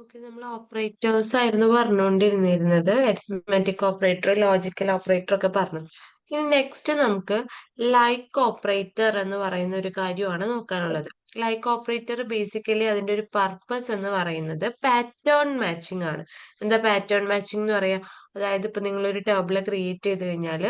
Okay, നമ്മൾ operators ആയിരുന്നു പറഞ്ഞുകൊണ്ടിരുന്നിരുന്നത്. Arithmetic operator, logical operator ഒക്കെ പറഞ്ഞു. ഇനി നെക്സ്റ്റ് നമുക്ക് ലൈക്ക് ഓപ്പറേറ്റർ എന്ന് പറയുന്ന ഒരു കാര്യമാണ് നോക്കാനുള്ളത്. ലൈക്ക് ഓപ്പറേറ്റർ ബേസിക്കലി അതിന്റെ ഒരു പർപ്പസ് എന്ന് പറയുന്നത് പാറ്റേൺ മാച്ചിങ് ആണ്. എന്താ പാറ്റേൺ മാച്ചിങ് എന്ന് പറയാ? അതായത് ഇപ്പൊ നിങ്ങൾ ഒരു ടേബിൾ ക്രിയേറ്റ് ചെയ്ത് കഴിഞ്ഞാൽ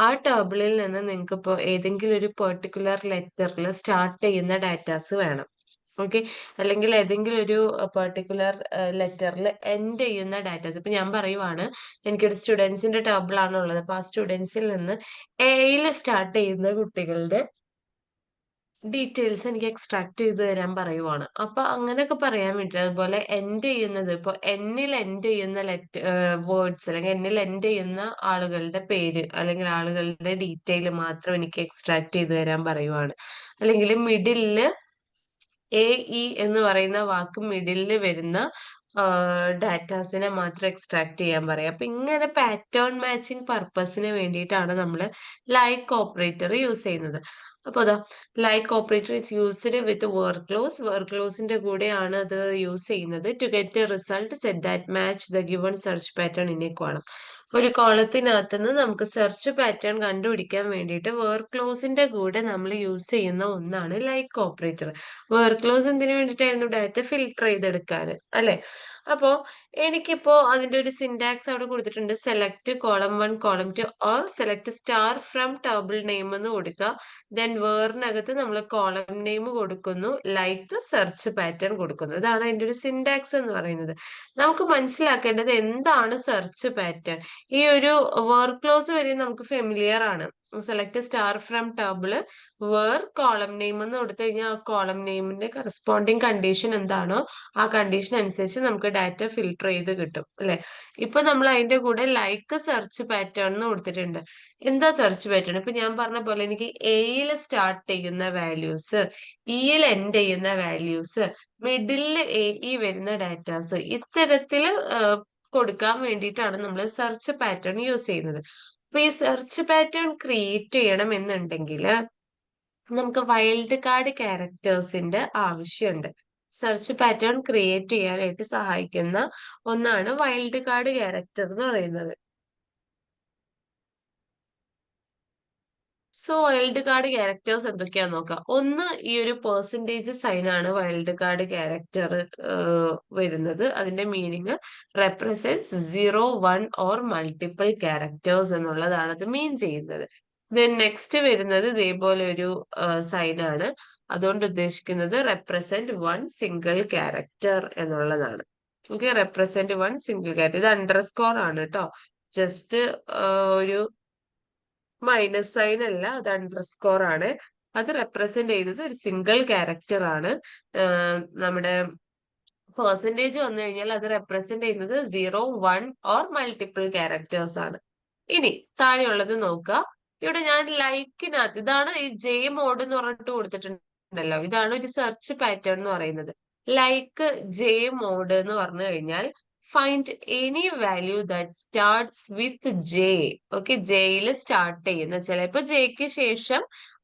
ആ ടേബിളിൽ നിന്ന് നിങ്ങൾക്ക് ഇപ്പോൾ ഏതെങ്കിലും ഒരു പെർട്ടിക്കുലർ ലെറ്ററിൽ സ്റ്റാർട്ട് ചെയ്യുന്ന ഡാറ്റാസ് വേണം. ഓക്കെ, അല്ലെങ്കിൽ ഏതെങ്കിലും ഒരു പെർട്ടിക്കുലർ ലെറ്ററിൽ എൻഡ് ചെയ്യുന്ന ഡാറ്റാസ്. ഇപ്പൊ ഞാൻ പറയുവാണ്, എനിക്കൊരു സ്റ്റുഡൻസിന്റെ ടേബിൾ ആണ് ഉള്ളത്. അപ്പൊ ആ സ്റ്റുഡൻസിൽ നിന്ന് എയിൽ സ്റ്റാർട്ട് ചെയ്യുന്ന കുട്ടികളുടെ ഡീറ്റെയിൽസ് എനിക്ക് എക്സ്ട്രാക്ട് ചെയ്ത് തരാൻ പറയുവാണ്. അപ്പൊ അങ്ങനെയൊക്കെ പറയാൻ വേണ്ടി, അതുപോലെ എൻഡ് ചെയ്യുന്നത്, ഇപ്പൊ എന്നിൽ എൻഡ് ചെയ്യുന്ന വേർഡ്സ് അല്ലെങ്കിൽ എന്നിൽ എൻഡ് ചെയ്യുന്ന ആളുകളുടെ പേര് അല്ലെങ്കിൽ ആളുകളുടെ ഡീറ്റെയിൽ മാത്രം എനിക്ക് എക്സ്ട്രാക്ട് ചെയ്ത് തരാൻ പറയുവാണ്. അല്ലെങ്കിൽ മിഡിലില് എ ഇ എന്ന് പറയുന്ന വാക്ക് മിഡിലിൽ വരുന്ന ഡാറ്റാസിനെ മാത്രം എക്സ്ട്രാക്ട് ചെയ്യാൻ പറയാം. അപ്പൊ ഇങ്ങനെ പാറ്റേൺ മാച്ചിങ് പർപ്പസിന് വേണ്ടിയിട്ടാണ് നമ്മൾ ലൈക്ക് ഓപ്പറേറ്റർ യൂസ് ചെയ്യുന്നത്. അപ്പൊ അതാ like operator is used with where clause. വർക്ക് ക്ലോസിന്റെ കൂടെയാണ് അത് യൂസ് ചെയ്യുന്നത്. To get a result set that match the given search pattern in a column. ഒരു കോളത്തിനകത്ത് നിന്ന് നമുക്ക് സെർച്ച് പാറ്റേൺ കണ്ടുപിടിക്കാൻ വേണ്ടിയിട്ട് വർക്ക് ക്ലോസിന്റെ കൂടെ നമ്മൾ യൂസ് ചെയ്യുന്ന ഒന്നാണ് ലൈക്ക് ഓപ്പറേറ്റർ. വർക്ക് ക്ലോസ് എന്തിനു വേണ്ടിയിട്ടായിരുന്നു? ഡാറ്റ ഫിൽട്ടർ ചെയ്തെടുക്കാൻ, അല്ലെ? അപ്പോ എനിക്കിപ്പോ അതിന്റെ ഒരു സിന്റാക്സ് അവിടെ കൊടുത്തിട്ടുണ്ട്. Select column 1 column 2 or select star from table name എന്ന് കൊടുക്കുക. ദെൻ വേറിനകത്ത് നമ്മൾ കോളം നെയിം കൊടുക്കുന്നു, ലൈക്ക് സെർച്ച് പാറ്റേൺ കൊടുക്കുന്നു. ഇതാണ് അതിന്റെ ഒരു സിന്റാക്സ് എന്ന് പറയുന്നത്. നമുക്ക് മനസ്സിലാക്കേണ്ടത് എന്താണ് സെർച്ച് പാറ്റേൺ. ഈ ഒരു വർക്ക് ക്ലോസ് വരെ നമുക്ക് ഫെമിലിയർ ആണ്. Select star from table where column name എന്ന് കൊടുത്തു കഴിഞ്ഞാൽ ആ കോളം നെയിമിന്റെ കറസ്പോണ്ടിങ് കണ്ടീഷൻ എന്താണോ ആ കണ്ടീഷൻ അനുസരിച്ച് നമുക്ക് ഡാറ്റ ഫിൽട്ടർ ചെയ്ത് കിട്ടും, അല്ലെ? ഇപ്പൊ നമ്മൾ അതിന്റെ കൂടെ ലൈക്ക് സെർച്ച് പാറ്റേൺ എന്ന് കൊടുത്തിട്ടുണ്ട്. എന്താ സെർച്ച് പാറ്റേൺ? ഇപ്പൊ ഞാൻ പറഞ്ഞ പോലെ എനിക്ക് എയിൽ സ്റ്റാർട്ട് ചെയ്യുന്ന വാല്യൂസ്, ഇയിൽ എൻഡ് ചെയ്യുന്ന വാല്യൂസ്, മിഡിലിൽ എ ഇ വരുന്ന ഡാറ്റാസ്, ഇത്തരത്തിൽ കൊടുക്കാൻ വേണ്ടിയിട്ടാണ് നമ്മൾ സെർച്ച് പാറ്റേൺ യൂസ് ചെയ്യുന്നത്. അപ്പൊ ഈ സെർച്ച് പാറ്റേൺ ക്രിയേറ്റ് ചെയ്യണം എന്നുണ്ടെങ്കിൽ നമുക്ക് വൈൽഡ് കാർഡ് ക്യാരക്ടേഴ്സിന്റെ ആവശ്യമുണ്ട്. സെർച്ച് പാറ്റേൺ ക്രിയേറ്റ് ചെയ്യാനായിട്ട് സഹായിക്കുന്ന ഒന്നാണ് വൈൽഡ് കാർഡ് ക്യാരക്ടർ എന്ന് പറയുന്നത്. സോ വൈൽഡ് കാർഡ് ക്യാരക്ടേഴ്സ് എന്തൊക്കെയാന്ന് നോക്കാം. ഒന്ന്, ഈ ഒരു പെർസെന്റേജ് സൈൻ ആണ് വൈൽഡ് കാർഡ് ക്യാരക്ടർ വരുന്നത്. അതിന്റെ meaning represents 0, 1 or multiple characters എന്നുള്ളതാണ് അത് മീൻ ചെയ്യുന്നത്. ദെൻ നെക്സ്റ്റ് വരുന്നത് ഇതേപോലെ ഒരു സൈൻ ആണ്. അതുകൊണ്ട് ഉദ്ദേശിക്കുന്നത് റെപ്രസെന്റ് 1 സിംഗിൾ ക്യാരക്ടർ എന്നുള്ളതാണ്. Okay, represent 1 single character. ഇത് അണ്ടർസ്കോർ ആണ് കേട്ടോ. ജസ്റ്റ് ഒരു മൈനസ് സൈൻ അല്ല, അത് അണ്ടർസ്കോർ ആണ്. അത് റെപ്രസെന്റ് ചെയ്യുന്നത് ഒരു സിംഗിൾ ക്യാരക്ടർ ആണ്. നമ്മുടെ പെർസെന്റേജ് വന്നു കഴിഞ്ഞാൽ അത് റെപ്രസെന്റ് ചെയ്യുന്നത് 0, 1 ഓർ മൾട്ടിപ്പിൾ ക്യാരക്ടേഴ്സ് ആണ്. ഇനി താഴെയുള്ളത് നോക്കുക. ഇവിടെ ഞാൻ ലൈക്കിനകത്ത് ഇതാണ് ഈ ജെ മോഡ് എന്ന് പറഞ്ഞിട്ട് കൊടുത്തിട്ടുണ്ടല്ലോ. ഇതാണ് ഒരു സെർച്ച് പാറ്റേൺ എന്ന് പറയുന്നത്. ലൈക്ക് ജെ മോഡ് എന്ന് പറഞ്ഞു കഴിഞ്ഞാൽ find any value that starts with J. Okay, jail start ചെയ്യുന്ന, ചിലപ്പോ ജെക്ക് ശേഷം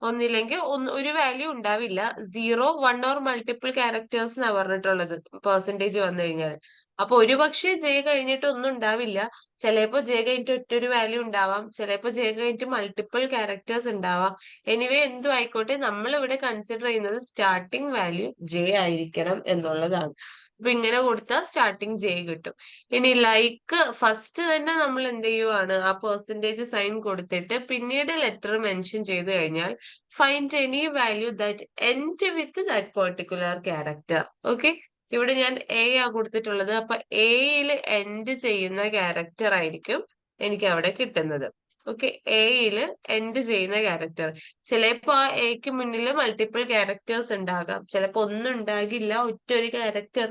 ഒന്നില്ലെങ്കിൽ ഒരു വാല്യൂ ഉണ്ടാവില്ല. 0, 1 ഓർ മൾട്ടിപ്പിൾ ക്യാരക്ടേഴ്സ് എന്നാ പറഞ്ഞിട്ടുള്ളത് പെർസെന്റേജ് വന്നു കഴിഞ്ഞാൽ. അപ്പൊ ഒരു പക്ഷേ ജെ കഴിഞ്ഞിട്ട് ഒന്നും ഉണ്ടാവില്ല. ചിലപ്പോ ജെ കഴിഞ്ഞിട്ട് ഒറ്റൊരു വാല്യൂ ഉണ്ടാവാം, ചിലപ്പോ ജെ കഴിഞ്ഞിട്ട് മൾട്ടിപ്പിൾ ക്യാരക്ടേഴ്സ് ഉണ്ടാവാം. എനിവേ എന്തും ആയിക്കോട്ടെ, നമ്മൾ ഇവിടെ കൺസിഡർ ചെയ്യുന്നത് സ്റ്റാർട്ടിംഗ് വാല്യൂ ജെ ആയിരിക്കണം എന്നുള്ളതാണ്. അപ്പൊ ഇങ്ങനെ കൊടുത്താൽ സ്റ്റാർട്ടിംഗ് ജെ കിട്ടും. ഇനി ലൈക്ക് ഫസ്റ്റ് തന്നെ നമ്മൾ എന്ത് ചെയ്യുവാണ്, ആ പെർസെന്റേജ് സൈൻ കൊടുത്തിട്ട് പിന്നീട് ലെറ്റർ മെൻഷൻ ചെയ്ത് കഴിഞ്ഞാൽ find any value that end with that particular character. Okay, ഇവിടെ ഞാൻ എ ആ കൊടുത്തിട്ടുള്ളത്. അപ്പൊ എയിൽ എൻഡ് ചെയ്യുന്ന ക്യാരക്ടർ ആയിരിക്കും എനിക്ക് അവിടെ കിട്ടുന്നത്. ഓക്കെ, എയിൽ എൻഡ് ചെയ്യുന്ന ക്യാരക്ടർ. ചിലപ്പോ ആ എക്ക് മുന്നിൽ മൾട്ടിപ്പിൾ ക്യാരക്ടേഴ്സ് ഉണ്ടാകാം, ചിലപ്പോ ഒന്നും ഉണ്ടാകില്ല, ഒറ്റൊരു ക്യാരക്ടർ,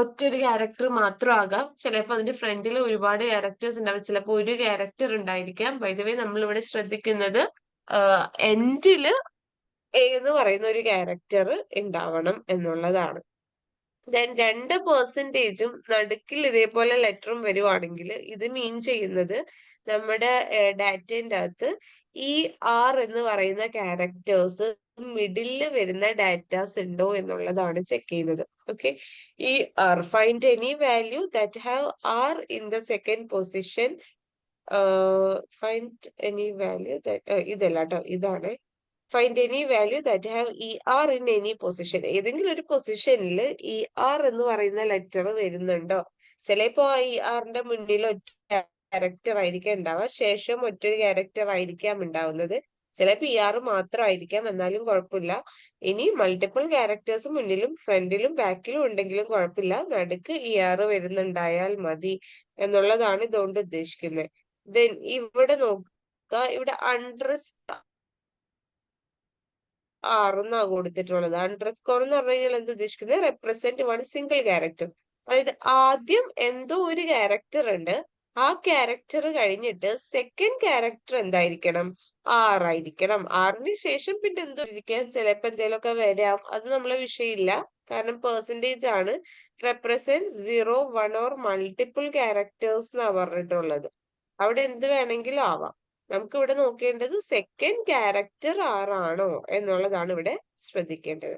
ഒറ്റൊരു ക്യാരക്ടർ മാത്രം ആകാം. ചിലപ്പോ അതിന്റെ ഫ്രണ്ടിൽ ഒരുപാട് ക്യാരക്ടേഴ്സ് ഉണ്ടാവും, ചിലപ്പോ ഒരു ക്യാരക്ടർ ഉണ്ടായിരിക്കാം. ബൈ ദ വേ നമ്മൾ ഇവിടെ ശ്രദ്ധിക്കുന്നത് എൻഡില് എന്ന് പറയുന്ന ഒരു ക്യാരക്ടർ ഉണ്ടാവണം എന്നുള്ളതാണ്. ദെൻ രണ്ട് പെർസെന്റേജും നടുക്കിൽ ഇതേപോലെ ലെറ്ററും വരുവാണെങ്കിൽ ഇത് മീൻ ചെയ്യുന്നത് നമ്മുടെ ഡാറ്റേന്റെ അകത്ത് ഈ ആർ എന്ന് പറയുന്ന ക്യാരക്ടേഴ്സ് മിഡില് വരുന്ന ഡാറ്റാസ് ഉണ്ടോ എന്നുള്ളതാണ് ചെക്ക് ചെയ്യുന്നത്. ഓക്കെ, ഈ R find any value that have R in the second position. Find any value ഇതല്ല കേട്ടോ, ഇതാണ് find any value that have E R in any position. ഏതെങ്കിലും ഒരു പൊസിഷനിൽ ഇ ആർ എന്ന് പറയുന്ന ലെറ്റർ വരുന്നുണ്ടോ? ചിലപ്പോ ഈ ആറിന്റെ മുന്നിൽ ഒറ്റ ക്യാരക്ടർ ആയിരിക്കാം ഉണ്ടാവുക, ശേഷം മറ്റൊരു ക്യാരക്ടർ ആയിരിക്കാം ഉണ്ടാവുന്നത്. ചിലപ്പോ ഇ ആർ മാത്രമായിരിക്കാം, എന്നാലും കുഴപ്പമില്ല. ഇനി മൾട്ടിപ്പിൾ ക്യാരക്ടേഴ്സ് മുന്നിലും ഫ്രണ്ടിലും ബാക്കിലും ഉണ്ടെങ്കിലും കുഴപ്പമില്ല, നടുക്ക് ഇ ആർ വരുന്നുണ്ടായാൽ മതി എന്നുള്ളതാണ് ഇതുകൊണ്ട് ഉദ്ദേശിക്കുന്നത്. ദെൻ ഇവിടെ നോക്കുക, ഇവിടെ അണ്ടർസ്കോർ ആറെന്നാ കൊടുത്തിട്ടുള്ളത്. അണ്ടർസ്കോർ എന്ന് പറഞ്ഞു കഴിഞ്ഞാൽ എന്ത് ഉദ്ദേശിക്കുന്നത്? Represent one single character. അതായത് ആദ്യം എന്തോ ഒരു ക്യാരക്ടർ ഉണ്ട്, ആ ക്യാരക്ടർ കഴിഞ്ഞിട്ട് സെക്കൻഡ് ക്യാരക്ടർ എന്തായിരിക്കണം? ആറായിരിക്കണം. ആറിന് ശേഷം പിന്നെ എന്തോ ഇരിക്കാം, ചിലപ്പോ എന്തെങ്കിലുമൊക്കെ വരാം, അത് നമ്മളെ വിഷയമില്ല. കാരണം പെർസെന്റേജ് ആണ്. റെപ്രസെന്റ് 0, 1 ഓർ മൾട്ടിപ്പിൾ ക്യാരക്ടേഴ്സ് എന്നാ പറഞ്ഞിട്ടുള്ളത്. അവിടെ എന്ത് വേണമെങ്കിലും ആവാം. നമുക്ക് ഇവിടെ നോക്കേണ്ടത് സെക്കൻഡ് ക്യാരക്ടർ ആറാണോ എന്നുള്ളതാണ് ഇവിടെ ശ്രദ്ധിക്കേണ്ടത്.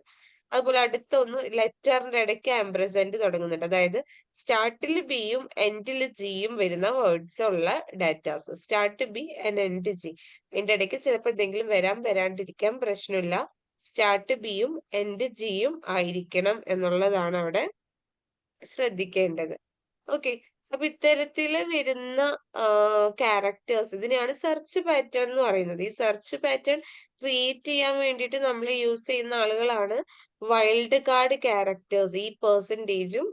അതുപോലെ അടുത്ത ഒന്ന്, ലെറ്ററിന്റെ ഇടയ്ക്ക് ആംബ്രസെന്റ് തുടങ്ങുന്നുണ്ട്. അതായത് സ്റ്റാർട്ടിൽ ബിയും എൻഡിൽ ജിയും വരുന്ന വേർഡ്സ് ഉള്ള datas. Start B and end G. ഇതിന്റെ ഇടയ്ക്ക് ചിലപ്പോൾ എന്തെങ്കിലും വരാണ്ടിരിക്കാൻ പ്രശ്നമില്ല. സ്റ്റാർട്ട് ബിയും എൻഡ് ജിയും ആയിരിക്കണം എന്നുള്ളതാണ് അവിടെ ശ്രദ്ധിക്കേണ്ടത്. ഓക്കെ, അപ്പൊ ഇത്തരത്തില് വരുന്ന ക്യാരക്ടേഴ്സ്, ഇതിനെയാണ് സെർച്ച് പാറ്റേൺ എന്ന് പറയുന്നത്. ഈ സെർച്ച് പാറ്റേൺ ക്രിയേറ്റ് ചെയ്യാൻ വേണ്ടിയിട്ട് നമ്മൾ യൂസ് ചെയ്യുന്ന ആളുകളാണ് വൈൽഡ് കാർഡ് ക്യാരക്ടേഴ്സ്, ഈ പെർസെന്റേജും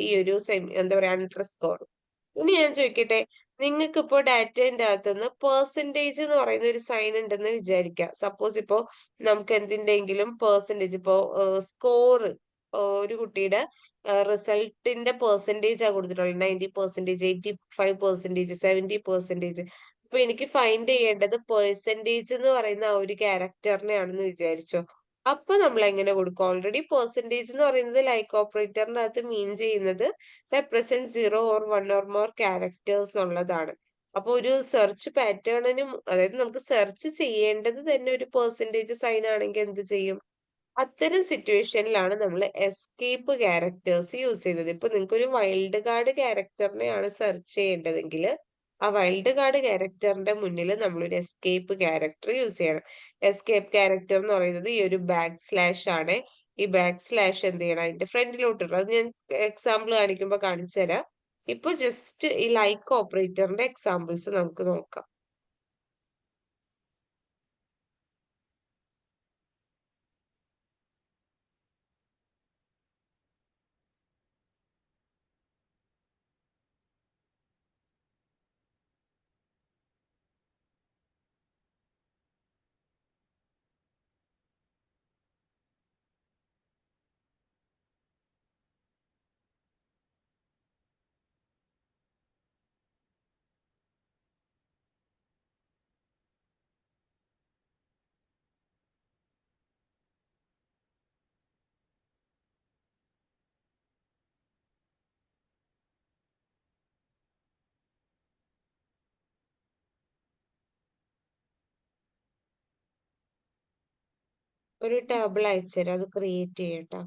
ഈ ഒരു എന്താ പറയാ അണ്ടർസ്കോറും. ഇനി ഞാൻ ചോദിക്കട്ടെ, നിങ്ങൾക്ക് ഇപ്പോ ഡാറ്റേന്റെ അകത്തുനിന്ന് പെർസെന്റേജ് എന്ന് പറയുന്ന ഒരു സൈൻ ഉണ്ടെന്ന് വിചാരിക്കാം. സപ്പോസ് ഇപ്പോ നമുക്ക് എന്തിന്റെങ്കിലും പെർസെന്റേജ്, ഇപ്പോ സ്കോർ, ഒരു കുട്ടിയുടെ റിസൾട്ടിന്റെ പെർസെന്റേജ് ആ കൊടുത്തിട്ടുള്ളത് 90%, 85%, 70%. അപ്പൊ എനിക്ക് ഫൈൻഡ് ചെയ്യേണ്ടത് പെർസെന്റേജ് എന്ന് പറയുന്ന ആ ഒരു ക്യാരക്ടറിനെ ആണെന്ന് വിചാരിച്ചോ. അപ്പൊ നമ്മൾ എങ്ങനെ കൊടുക്കും? ഓൾറെഡി പെർസെന്റേജ് എന്ന് പറയുന്നത് ലൈക്ക് ഓപ്പറേറ്ററിന്റെ അകത്ത് മീൻ ചെയ്യുന്നത് represent 0 or 1 or more characters എന്നുള്ളതാണ്. അപ്പൊ ഒരു സെർച്ച് പാറ്റേണിനും, അതായത് നമുക്ക് സെർച്ച് ചെയ്യേണ്ടത് തന്നെ ഒരു പെർസെന്റേജ് സൈൻ ആണെങ്കിൽ എന്ത് ചെയ്യും? അത്തരം സിറ്റുവേഷനിലാണ് നമ്മൾ എസ്കേപ്പ് ക്യാരക്ടേഴ്സ് യൂസ് ചെയ്തത്. ഇപ്പൊ നിങ്ങൾക്ക് ഒരു വൈൽഡ് കാർഡ് ക്യാരക്ടറിനെയാണ് സെർച്ച് ചെയ്യേണ്ടതെങ്കിൽ ആ വൈൽഡ് കാർഡ് ക്യാരക്ടറിന്റെ മുന്നിൽ നമ്മൾ ഒരു എസ്കേപ്പ് ക്യാരക്ടർ യൂസ് ചെയ്യണം. എസ്കേപ്പ് ക്യാരക്ടർ എന്ന് പറയുന്നത് ഈ ഒരു ബാക്ക് സ്ലാഷ് ആണ്. ഈ ബാക്ക് സ്ലാഷ് എന്ത് ചെയ്യണം? അതിന്റെ ഫ്രണ്ടിലോട്ട് ഇടണം. അത് ഞാൻ എക്സാമ്പിൾ കാണിക്കുമ്പോൾ കാണിച്ചു തരാം. ഇപ്പൊ ജസ്റ്റ് ഈ ലൈക്ക് ഓപ്പറേറ്ററിന്റെ എക്സാമ്പിൾസ് നമുക്ക് നോക്കാം. ഒരു ടേബിൾ അയച്ചുതരാം, അത് ക്രിയേറ്റ് ചെയ്യട്ടോ.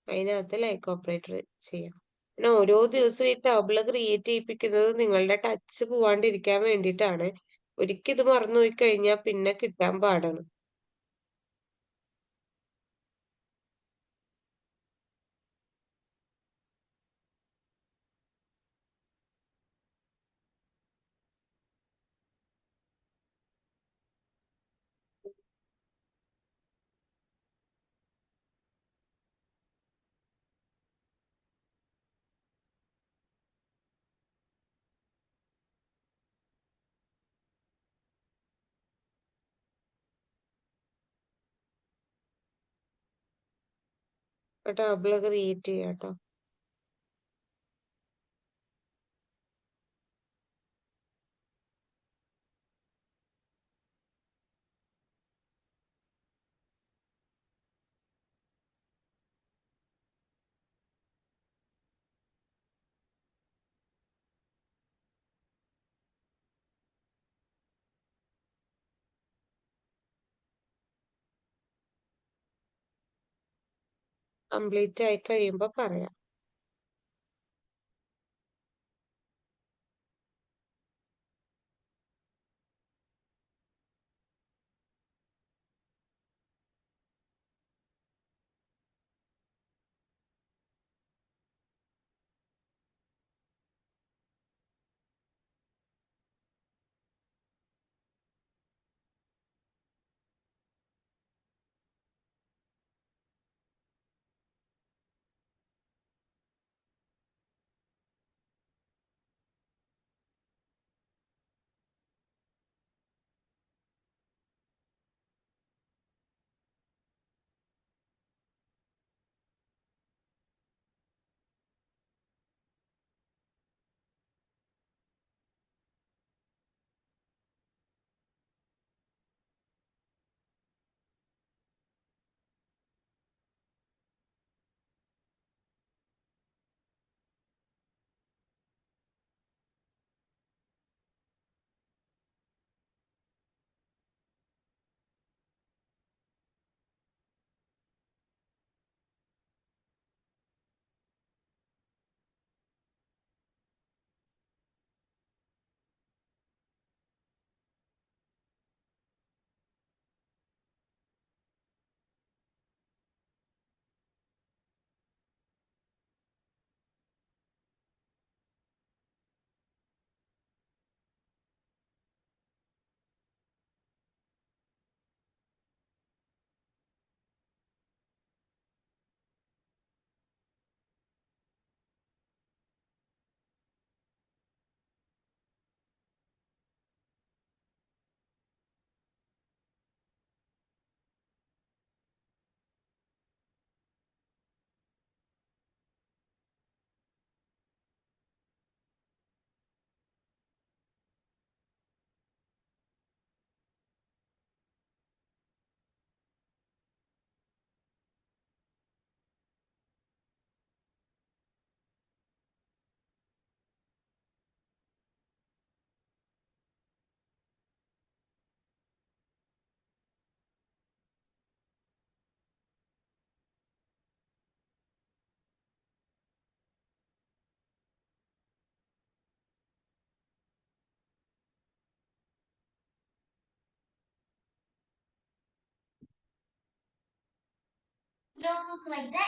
അതിനകത്ത് ലൈക്ക് ഓപ്പറേറ്റർ ചെയ്യാം. പിന്നെ ഓരോ ദിവസവും ഈ ടേബിൾ ക്രിയേറ്റ് ചെയ്യിപ്പിക്കുന്നത് നിങ്ങളുടെ ടച്ച് പോവാണ്ടിരിക്കാൻ വേണ്ടിയിട്ടാണ്. ഒരിക്കൽ ഇത് മറന്നുപോയി കഴിഞ്ഞാൽ പിന്നെ കിട്ടാൻ പാടാണ്. ടേബിൾ ക്രിയേറ്റ് ചെയ്യാട്ടോ. കംപ്ലീറ്റ് ആയി കഴിയുമ്പോ പറയാം.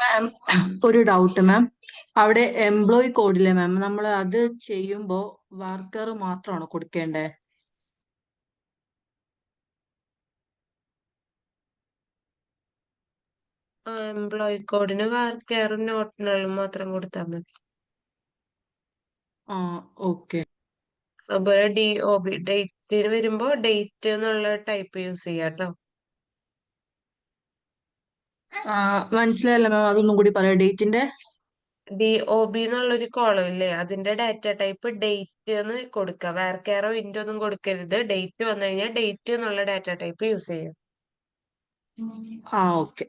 മാം, ഒരു ഡൗട്ട് മാം. അവിടെ എംപ്ലോയി കോഡില്ലേ മാം, നമ്മൾ അത് ചെയ്യുമ്പോ വർക്കർ മാത്രമാണോ കൊടുക്കേണ്ടേ? എംപ്ലോയി കോഡിന് വാർക്കറും നോട്ടിനലും മാത്രം കൊടുത്താൽ മതി. ആ, ഓക്കെ. അതുപോലെ DOB ഡേറ്റിന് വരുമ്പോ ഡേറ്റ് എന്നുള്ള ടൈപ്പ് യൂസ് ചെയ്യാട്ടോ. മനസ്സിലായില്ല മാം, അതൊന്നും കൂടി പറയാം ഡേറ്റിന്റെ. DOB എന്നുള്ളൊരു കോളം ഇല്ലേ, അതിന്റെ ഡാറ്റ ടൈപ്പ് ഡേറ്റ് എന്ന് കൊടുക്കുക. വാർക്കറോ ഇന്റ് ഒന്നും കൊടുക്കരുത്. ഡേറ്റ് വന്നു കഴിഞ്ഞാൽ ഡേറ്റ് എന്നുള്ള ഡാറ്റ ടൈപ്പ് യൂസ് ചെയ്യാം. ഓക്കെ.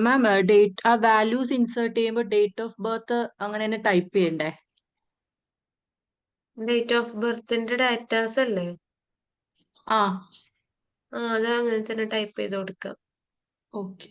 മാം ഡേറ്റ് ആ വാല്യൂസ് ഇൻസേർട്ട് ചെയ്യുമ്പോൾ ഡേറ്റ് ഓഫ് ബർത്ത് അങ്ങനെ തന്നെ ടൈപ്പ് ചെയ്യണ്ടേ? ഡേറ്റ് ഓഫ് ബർത്തിന്റെ ഡാറ്റാസ് അല്ലേ? ആ. ആ, അത് അങ്ങനെ തന്നെ ടൈപ്പ് ചെയ്ത് കൊടുക്കാം. ഓക്കെ.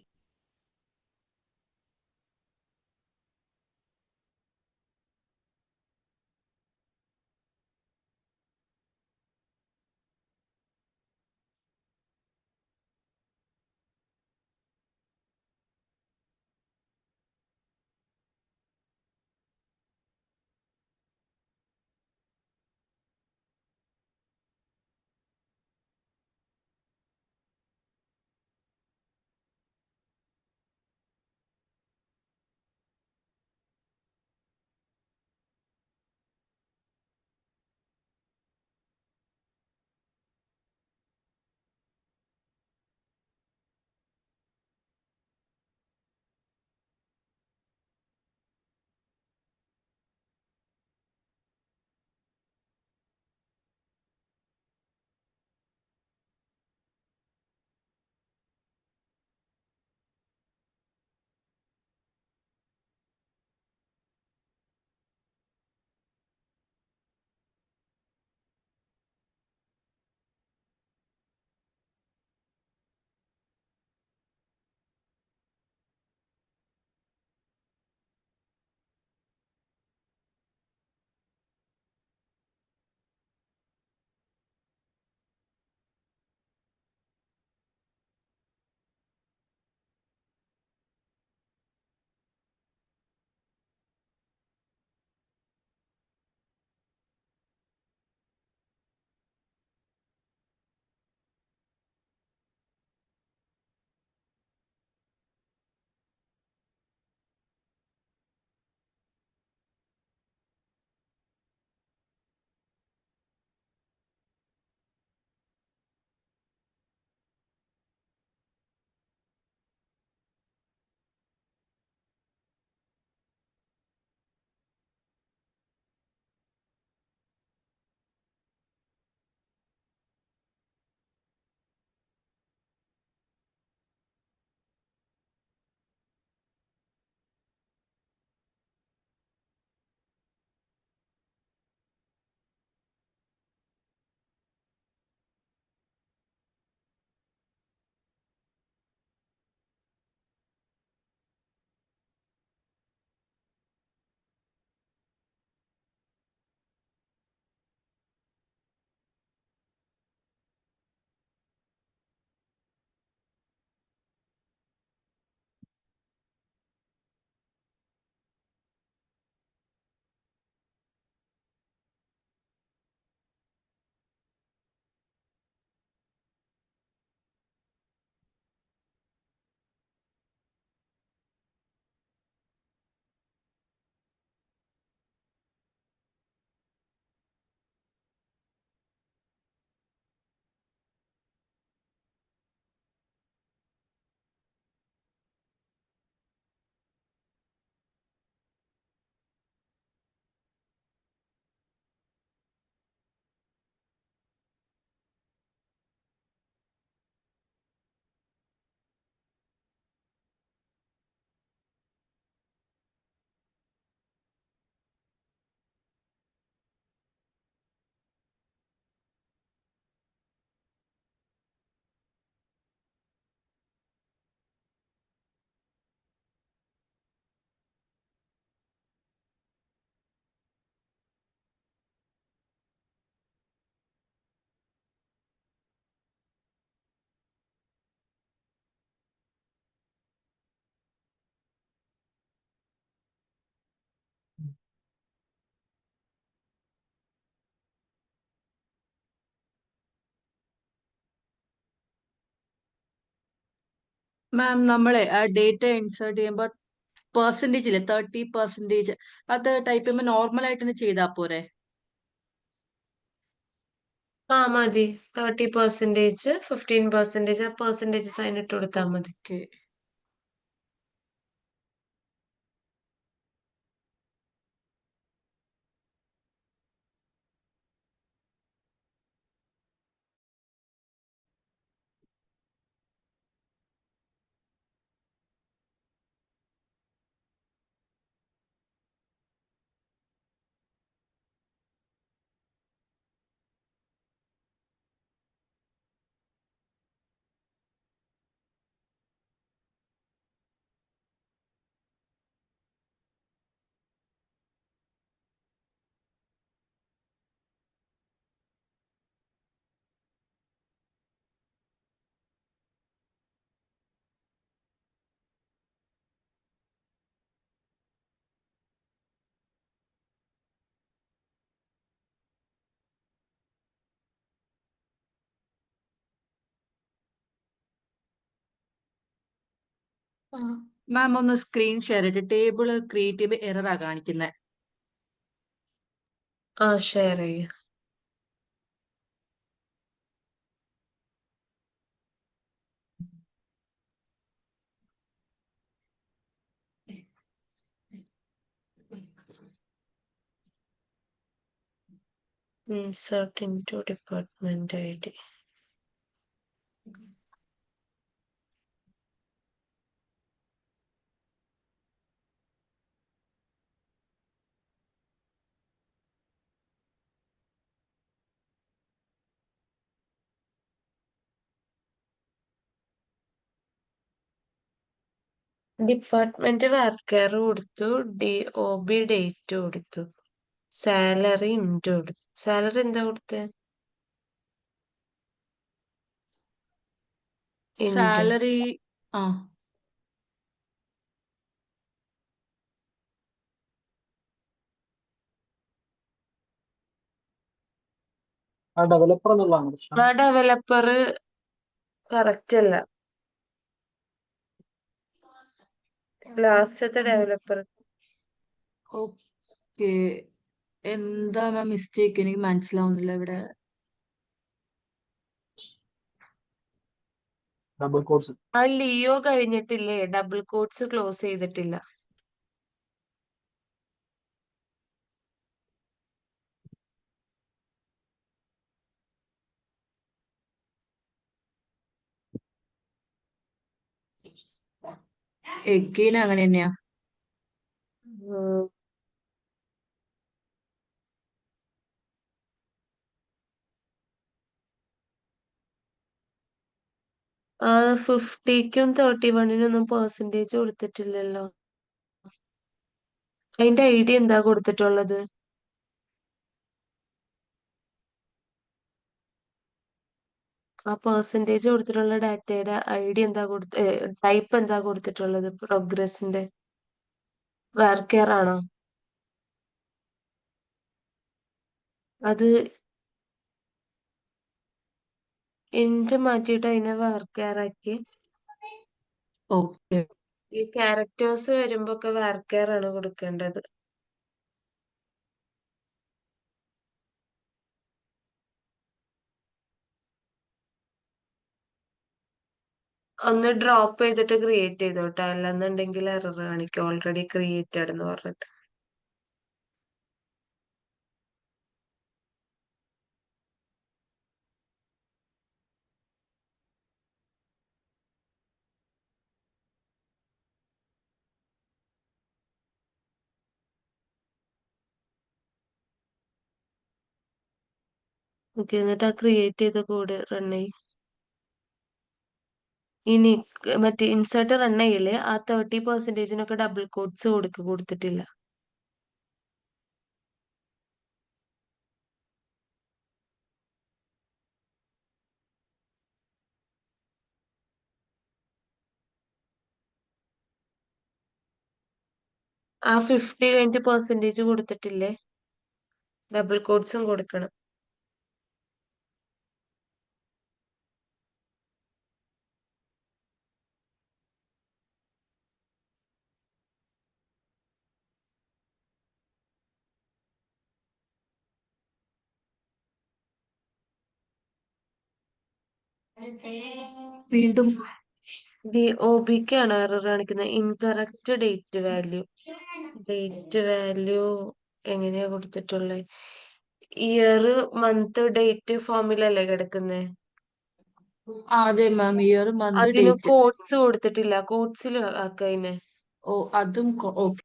മാം നമ്മളെ ആ ഡേറ്റ ഇൻസേർട്ട് ചെയ്യുമ്പോൾ പെർസെൻറ്റേജ് ഇല്ലേ, 30%, അത് ടൈപ്പ് ചെയ്യുമ്പോൾ നോർമൽ ആയിട്ട് തന്നെ ചെയ്താൽ പോരെ? ആ, മതി. 30%, 15%, ആ പെർസെന്റേജ് സൈൻ ഇട്ട് കൊടുത്താൽ മതി. ഓക്കെ. മാം ഒന്ന് സ്ക്രീൻ ഷെയർ ചെയ്തിട്ട് ടേബിള് ക്രിയേറ്റ് ചെയ്യുമ്പോൾ എററാ കാണിക്കുന്നത്. ആ ഷെയർ ചെയ്യ. Insert into department ID. Department worker കൊടുത്തു, DOB ഡേറ്റ് കൊടുത്തു, സാലറി ഇൻറ്റു കൊടുത്തു. സാലറി എന്താ കൊടുത്തേ? ഇൻറ്റു. സാലറി ആ ഡെവലപ്പർ എന്നുള്ളതാണ് പ്രശ്നം. ആ ഡെവലപ്പർ കറക്റ്റ് അല്ല. ലാസ്റ്റത്തെ ഡെവലപ്പർ. ഓക്കെ, എന്താ മാം മിസ്റ്റേക്ക്? എനിക്ക് മനസ്സിലാവുന്നില്ല ഇവിടെ. Double course. ആ ലിയോ കഴിഞ്ഞിട്ടില്ലേ, ഡബിൾ കോട്ട്സ് ക്ലോസ് ചെയ്തിട്ടില്ല. എഗെയിൻ അങ്ങനെ തന്നെയാ. ഉം. ആ 50ക്കും 31-നൊന്നും പെർസെന്റേജ് കൊടുത്തിട്ടില്ലല്ലോ. അതിന്റെ ഐഡി എന്താ കൊടുത്തിട്ടുള്ളത്? ആ പെർസെന്റേജ് കൊടുത്തിട്ടുള്ള ഡാറ്റയുടെ ഐഡി എന്താ ടൈപ്പ് എന്താ കൊടുത്തിട്ടുള്ളത്? പ്രോഗ്രസിന്റെ വർക്കെയർ ആണോ? അത് ഇന്റ് മാറ്റിയിട്ട് അതിനെ വർക്കെയർ ആക്കി. ഓക്കെ ഈ ക്യാരക്ടേഴ്സ് വരുമ്പോ ഒക്കെ വർക്കെയർ ആണ് കൊടുക്കേണ്ടത്. ഒന്ന് ഡ്രോപ്പ് ചെയ്തിട്ട് ക്രിയേറ്റ് ചെയ്തോട്ടെ, അല്ലെന്നുണ്ടെങ്കിൽ എറർ കാണിക്കും ഓൾറെഡി ക്രിയേറ്റഡ് എന്ന് പറഞ്ഞിട്ട്. ഓക്കെ, എന്നിട്ട് ആ ക്രിയേറ്റ് ചെയ്ത കോഡ് റൺ ചെയ്യും. ഇനി മറ്റേ ഇൻസേർട്ട് റൺ ചെയ്യില്ലേ, ആ 30%-നൊക്കെ ഡബിൾ കോട്ട്സ് കൊടുത്തിട്ടില്ല. ആ 50 കഴിഞ്ഞിട്ട് പെർസെന്റേജ് കൊടുത്തിട്ടില്ലേ, ഡബിൾ കോട്ട്സും കൊടുക്കണം. വീണ്ടും DOBക്കാണ് എറർ കാണിക്കുന്നത്. ഇൻകറക്റ്റ് ഡേറ്റ് വാല്യൂ എങ്ങനെയാ കൊടുത്തിട്ടുള്ളത്? ഇയർ മന്ത് ഡേറ്റ് ഫോമിലല്ലേ കിടക്കുന്നത്? അതെ മാം, ഇയർ മന്ത് അതിന് ഡേറ്റ്. കോഡ്സ് കൊടുത്തിട്ടില്ല, കോഡ്സിൽ ആക്കതിനെ. ഓ അതും ഓക്കെ.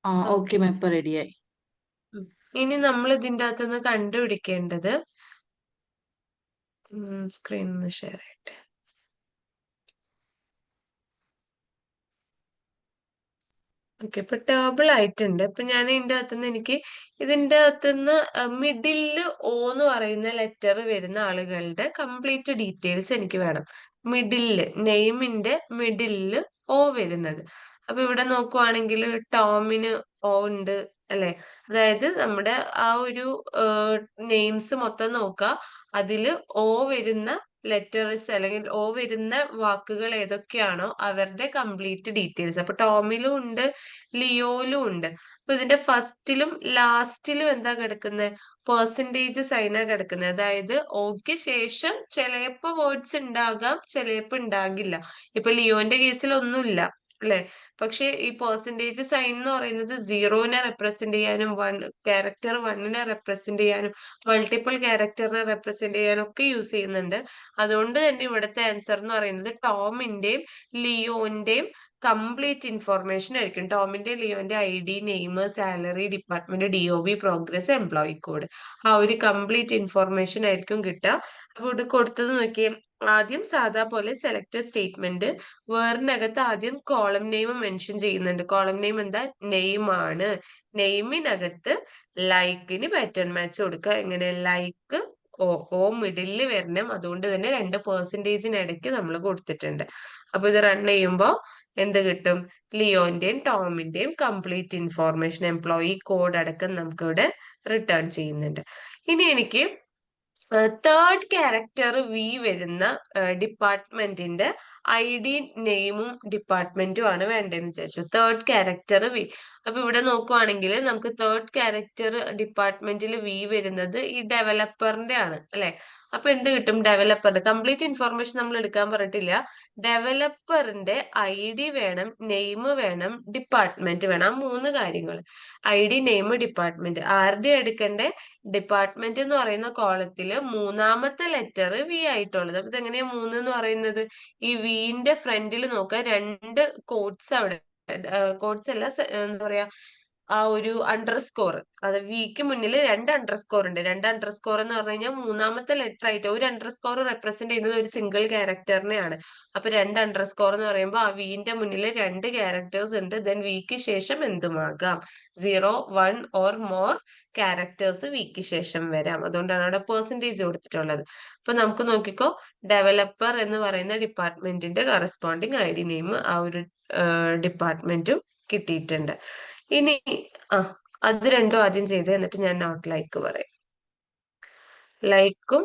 Okay okay. മാം, ഇപ്പൊ റെഡിയായി. ഇനി നമ്മൾ ഇതിന്റെ അകത്തുനിന്ന് കണ്ടുപിടിക്കേണ്ടത്, സ്ക്രീൻ ഒന്ന് ഷെയർ ചെയ്യട്ടെ. ഓക്കെ, ഇപ്പൊ ടേബിൾ ആയിട്ടുണ്ട്. ഇപ്പൊ ഞാൻ ഇതിന്റെ അകത്തുനിന്ന് ഇതിന്റെ അകത്തുനിന്ന് മിഡില് ഓ എന്ന് പറയുന്ന ലെറ്റർ വരുന്ന ആളുകളുടെ കംപ്ലീറ്റ് ഡീറ്റെയിൽസ് എനിക്ക് വേണം. മിഡില് നെയിമിന്റെ മിഡില് ഓ വരുന്നത്. അപ്പൊ ഇവിടെ നോക്കുവാണെങ്കിൽ ടോമിന് ഓ ഉണ്ട് അല്ലെ? അതായത് നമ്മുടെ ആ ഒരു നെയിംസ് മൊത്തം നോക്കുക, അതില് ഓ വരുന്ന ലെറ്റേഴ്സ് അല്ലെങ്കിൽ ഓ വരുന്ന വാക്കുകൾ ഏതൊക്കെയാണോ അവരുടെ കംപ്ലീറ്റ് ഡീറ്റെയിൽസ്. അപ്പൊ ടോമിലും ഉണ്ട്, ലിയോയിലും ഉണ്ട്. അപ്പൊ ഇതിന്റെ ഫസ്റ്റിലും ലാസ്റ്റിലും എന്താ കിടക്കുന്നത്? പെർസെന്റേജ് സൈനാ കിടക്കുന്നത്. അതായത് ഓക്ക് ശേഷം ചിലപ്പോ വേർഡ്സ് ഉണ്ടാകാം, ചിലപ്പോ ഉണ്ടാകില്ല. ഇപ്പൊ ലിയോന്റെ കേസിൽ ഒന്നുമില്ല അല്ലെ? പക്ഷെ ഈ പെർസെന്റേജ് സൈൻ എന്ന് പറയുന്നത് സീറോനെ റെപ്രസെന്റ് ചെയ്യാനും ക്യാരക്ടർ വണ്ണിനെ റെപ്രസെന്റ് ചെയ്യാനും മൾട്ടിപ്പിൾ ക്യാരക്ടറിനെ റെപ്രസെന്റ് ചെയ്യാനും ഒക്കെ യൂസ് ചെയ്യുന്നുണ്ട്. അതുകൊണ്ട് തന്നെ ഇവിടുത്തെ ആൻസർ എന്ന് പറയുന്നത് ടോമിന്റെയും ലിയോന്റെയും കംപ്ലീറ്റ് ഇൻഫോർമേഷൻ ആയിരിക്കും. ടോമിന്റെ ലിയോന്റെ ID, name, salary, department, DOB, progress, employee code, ആ ഒരു കംപ്ലീറ്റ് ഇൻഫോർമേഷൻ ആയിരിക്കും കിട്ടുക. അപ്പൊ ഇവിടെ കൊടുത്തത് നോക്കിയേ, ആദ്യം സാധാ പോലെ സെലക്ട് സ്റ്റേറ്റ്മെന്റ്, വേറിനകത്ത് ആദ്യം കോളം നെയിം മെൻഷൻ ചെയ്യുന്നുണ്ട്. കോളം നെയിം എന്താ? നെയിം ആണ്. നെയിമിനകത്ത് ലൈക്കിന് പാറ്റേൺ മാച്ച് കൊടുക്കുക. എങ്ങനെ? ലൈക്ക് ഓ, ഓ മിഡിലില് വരണം. അതുകൊണ്ട് തന്നെ 2% നമ്മൾ കൊടുത്തിട്ടുണ്ട്. അപ്പൊ ഇത് റൺ ചെയ്യുമ്പോൾ എന്ത് കിട്ടും? ലിയോന്റെയും ടോമിന്റെയും കംപ്ലീറ്റ് ഇൻഫോർമേഷൻ, എംപ്ലോയി കോഡ് അടക്കം നമുക്ക് ഇവിടെ റിട്ടേൺ ചെയ്യുന്നുണ്ട്. ഇനി എനിക്ക് തേർഡ് ക്യാരക്ടർ വി വരുന്ന ഡിപ്പാർട്ട്മെന്റിന്റെ ID, നെയിമും ഡിപ്പാർട്ട്മെന്റും ആണ് വേണ്ടതെന്ന് വിചാരിച്ചു. Third character V. അപ്പൊ ഇവിടെ നോക്കുവാണെങ്കിൽ നമുക്ക് തേർഡ് ക്യാരക്ടർ ഡിപ്പാർട്ട്മെന്റിൽ വി വരുന്നത് ഈ ഡെവലപ്പറിന്റെ ആണ് അല്ലെ? അപ്പൊ എന്ത് കിട്ടും? ഡെവലപ്പറിന്റെ കംപ്ലീറ്റ് ഇൻഫോർമേഷൻ നമ്മൾ എടുക്കാൻ പറഞ്ഞിട്ടില്ല. ഡെവലപ്പറിന്റെ ID വേണം, നെയിം വേണം, ഡിപ്പാർട്ട്മെന്റ് വേണം. ആ 3 കാര്യങ്ങൾ, ID, നെയിം, ഡിപ്പാർട്ട്മെന്റ്. ആരുടെ എടുക്കണ്ടേ? ഡിപ്പാർട്ട്മെന്റ് എന്ന് പറയുന്ന കോളത്തില് മൂന്നാമത്തെ ലെറ്റർ വി ആയിട്ടുള്ളത്. അപ്പൊ ഇതെങ്ങനെയാ 3 എന്ന് പറയുന്നത്? ഈ വിന്റെ ഫ്രണ്ടിൽ നോക്കുക, 2 കോഡ്സ് അവിടെ, കോഡ്സ് അല്ല, എന്താ പറയാ, ആ ഒരു അണ്ടർസ്കോർ. അത് വിക്ക് മുന്നിൽ 2 അണ്ടർസ്കോർ ഉണ്ട്. 2 അണ്ടർസ്കോർ എന്ന് പറഞ്ഞു കഴിഞ്ഞാൽ മൂന്നാമത്തെ ലെറ്റർ ആയിട്ട് ഒരു അണ്ടർസ്കോർ റെപ്രസെന്റ് ചെയ്യുന്നത് ഒരു സിംഗിൾ ക്യാരക്ടറിനെയാണ്. അപ്പൊ 2 അണ്ടർസ്കോർ എന്ന് പറയുമ്പോൾ ആ വിന്റെ മുന്നിൽ 2 ക്യാരക്ടേഴ്സ് ഉണ്ട്. ദെൻ വിക്ക് ശേഷം എന്തുമാകാം? 0, 1 ഓർ മോർ ക്യാരക്ടേഴ്സ് വിക്ക് ശേഷം വരാം. അതുകൊണ്ടാണ് അവിടെ പെർസെന്റേജ് കൊടുത്തിട്ടുള്ളത്. അപ്പൊ നമുക്ക് നോക്കിക്കോ, ഡെവലപ്പർ എന്ന് പറയുന്ന ഡിപ്പാർട്ട്മെന്റിന്റെ കറസ്പോണ്ടിങ് ID, നെയിം ആ ഒരു ഡിപ്പാർട്ട്മെന്റും കിട്ടിയിട്ടുണ്ട്. ഇനി ആ അത് രണ്ടും ആദ്യം ചെയ്ത് എന്നിട്ട് ഞാൻ നോട്ട് ലൈക്ക് പറയാം. ലൈക്കും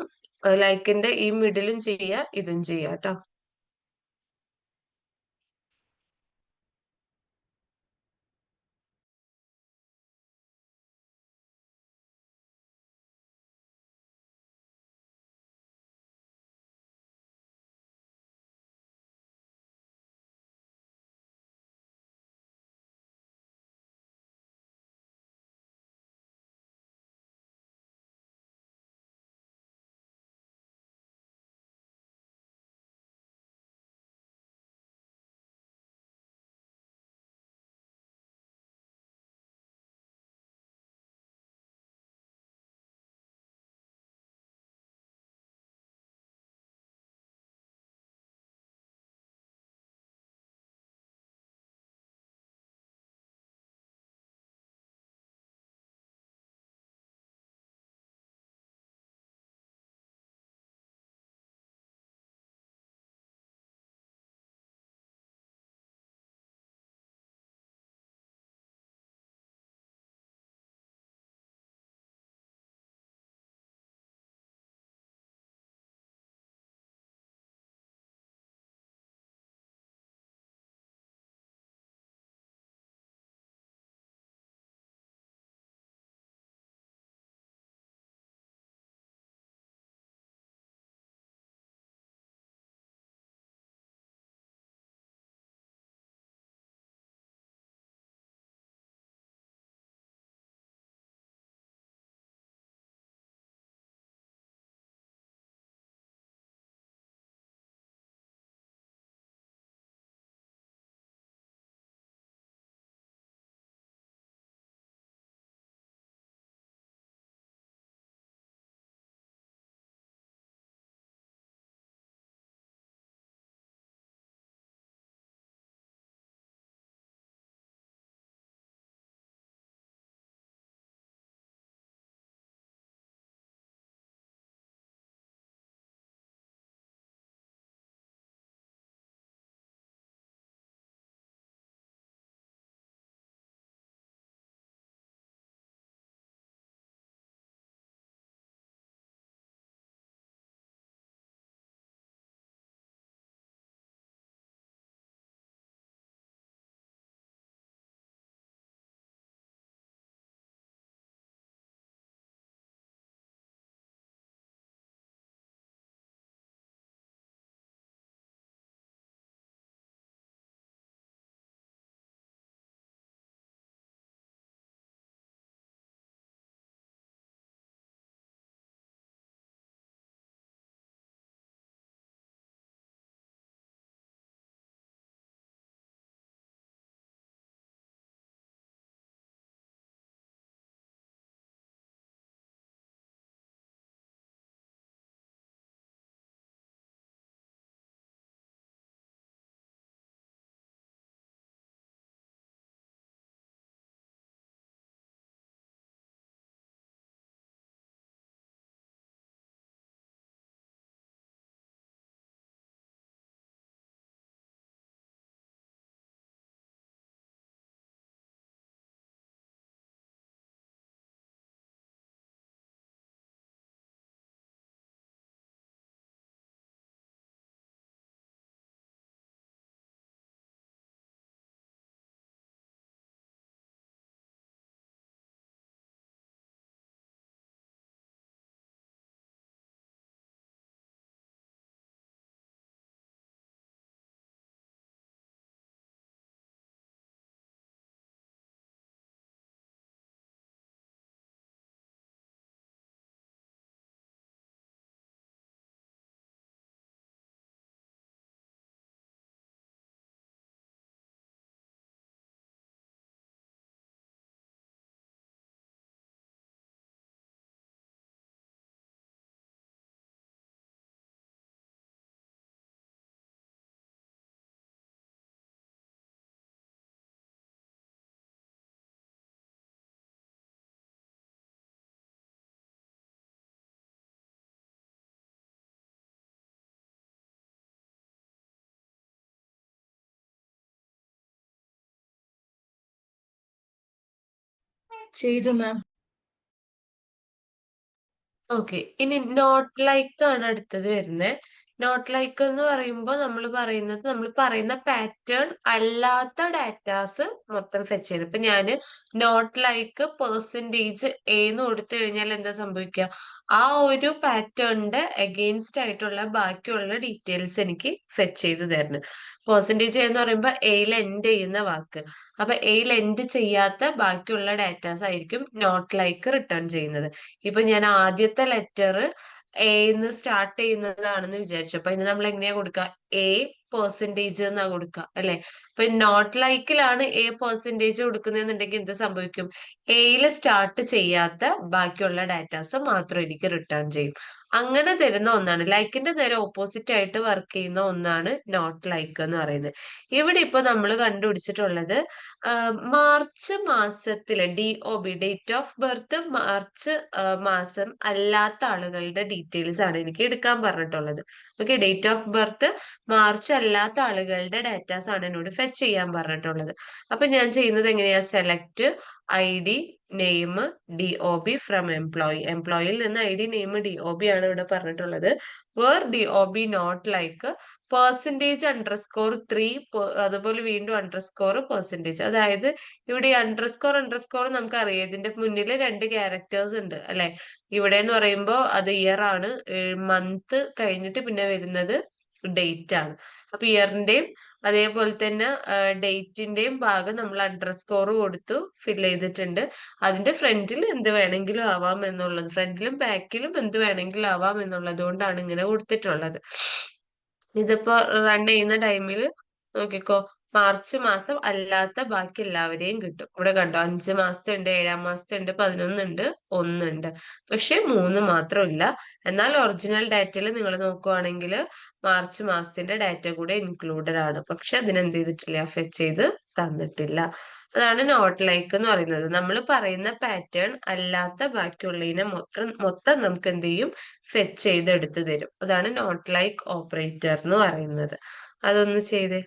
ലൈക്കിന്റെ ഈ മിഡിലും ചെയ്യാ, ഇതും ചെയ്യാട്ടോ. ചെയ്തു മാം. ഓക്കെ, ഇനി നോട്ട് ലൈക്ക് ആണ് അടുത്തത് വരുന്നത്. നോട്ട് ലൈക്ക് എന്ന് പറയുമ്പോൾ നമ്മൾ പറയുന്ന പാറ്റേൺ അല്ലാത്ത ഡാറ്റാസ് മൊത്തം ഫെച്ച് ചെയ്യണം. ഇപ്പൊ ഞാന് നോട്ട് ലൈക്ക് പെർസെൻറ്റേജ് എന്ന് കൊടുത്തു കഴിഞ്ഞാൽ എന്താ സംഭവിക്കുക? ആ ഒരു പാറ്റേണിന്റെ അഗെയിൻസ്റ്റ് ആയിട്ടുള്ള ബാക്കിയുള്ള ഡീറ്റെയിൽസ് എനിക്ക് ഫെച്ച് ചെയ്ത് തരണം. പെർസെൻറ്റേജ് എന്ന് പറയുമ്പോൾ എയിൽ എൻഡ് ചെയ്യുന്ന വാക്ക്. അപ്പൊ എയിൽ എൻഡ് ചെയ്യാത്ത ബാക്കിയുള്ള ഡാറ്റാസ് ആയിരിക്കും നോട്ട് ലൈക്ക് റിട്ടേൺ ചെയ്യുന്നത്. ഇപ്പൊ ഞാൻ ആദ്യത്തെ ലെറ്റർ എന്ന് സ്റ്റാർട്ട് ചെയ്യുന്നതാണെന്ന് വിചാരിച്ചു. അപ്പൊ ഇനി നമ്മൾ എങ്ങനെയാ കൊടുക്കുക? എ പെർസെൻറ്റേജ് എന്നാ കൊടുക്കുക, അല്ലെ? അപ്പൊ നോട്ട് ലൈക്കിലാണ് എ പെർസെൻറ്റേജ് കൊടുക്കുന്നതെന്നുണ്ടെങ്കിൽ എന്ത് സംഭവിക്കും? എയിൽ സ്റ്റാർട്ട് ചെയ്യാത്ത ബാക്കിയുള്ള ഡാറ്റാസ് മാത്രം എനിക്ക് റിട്ടേൺ ചെയ്യും. അങ്ങനെ തരുന്ന ഒന്നാണ് ലൈക്കിന്റെ നേരെ ഓപ്പോസിറ്റ് ആയിട്ട് വർക്ക് ചെയ്യുന്ന ഒന്നാണ് നോട്ട് ലൈക്ക് എന്ന് പറയുന്നത്. ഇവിടെ ഇപ്പൊ നമ്മൾ കണ്ടുപിടിച്ചിട്ടുള്ളത് മാർച്ച് മാസത്തിലെ DOB, date of birth March മാസം അല്ലാത്ത ആളുകളുടെ ഡീറ്റെയിൽസ് ആണ് എനിക്ക് എടുക്കാൻ പറഞ്ഞിട്ടുള്ളത്. Okay, date of birth March അല്ലാത്ത ആളുകളുടെ ഡാറ്റാസ് ആണ് എന്നോട് ഫെച്ച് ചെയ്യാൻ പറഞ്ഞിട്ടുള്ളത്. അപ്പൊ ഞാൻ ചെയ്യുന്നത് എങ്ങനെയാ? Select ID name DOB from employee. എംപ്ലോയിയിൽ നിന്ന് ID നെയിം DOB ആണ് ഇവിടെ പറഞ്ഞിട്ടുള്ളത്. Where DOB not like percentage underscore 3, അതുപോലെ വീണ്ടും അണ്ടർസ്കോർ പെർസെൻറ്റേജ്. അതായത് ഇവിടെ ഈ അണ്ടർസ്കോർ നമുക്കറിയാം, ഇതിന്റെ മുന്നിൽ 2 ക്യാരക്ടേഴ്സ് ഉണ്ട്, അല്ലെ? ഇവിടെ എന്ന് പറയുമ്പോൾ അത് ഇയർ ആണ്, മന്ത് കഴിഞ്ഞിട്ട് പിന്നെ വരുന്നത് ഡേറ്റ് ആണ്. അപ്പൊ ഇയറിന്റെയും അതേപോലെ തന്നെ ഡേറ്റിന്റെയും ഭാഗം നമ്മൾ അണ്ടർസ്കോർ കൊടുത്തു ഫിൽ ചെയ്തിട്ടുണ്ട്. അതിന്റെ ഫ്രണ്ടിൽ എന്ത് വേണമെങ്കിലും ആവാം എന്നുള്ളത്, ഫ്രണ്ടിലും ബാക്കിലും എന്ത് വേണമെങ്കിലും ആവാം എന്നുള്ളത് കൊണ്ടാണ് ഇങ്ങനെ കൊടുത്തിട്ടുള്ളത്. ഇതിപ്പോ റൺ ചെയ്യുന്ന ടൈമിൽ നോക്കിക്കോ, മാർച്ച് മാസം അല്ലാത്ത ബാക്കി എല്ലാവരെയും കിട്ടും. ഇവിടെ കണ്ടോ, 5 മാസത്തെ ഉണ്ട്, 7 മാസത്തെ ഉണ്ട്, 11 ഉണ്ട്, 1 ഉണ്ട്. പക്ഷെ 3 മാത്രം ഇല്ല. എന്നാൽ ഒറിജിനൽ ഡാറ്റയിൽ നിങ്ങൾ നോക്കുവാണെങ്കിൽ മാർച്ച് മാസത്തിന്റെ ഡാറ്റ കൂടെ ഇൻക്ലൂഡഡ് ആണ്. പക്ഷെ അതിനെന്ത് ചെയ്തിട്ടില്ല? ഫെച്ച് ചെയ്ത് തന്നിട്ടില്ല. അതാണ് നോട്ട് ലൈക്ക് എന്ന് പറയുന്നത്. നമ്മൾ പറയുന്ന പാറ്റേൺ അല്ലാത്ത ബാക്കിയുള്ളതിനെ മൊത്തം നമുക്ക് എന്ത് ചെയ്യും? ഫെച്ച് ചെയ്ത് എടുത്തു തരും. അതാണ് നോട്ട് ലൈക്ക് ഓപ്പറേറ്റർ എന്ന് പറയുന്നത്. അതൊന്ന് ചെയ്തേ.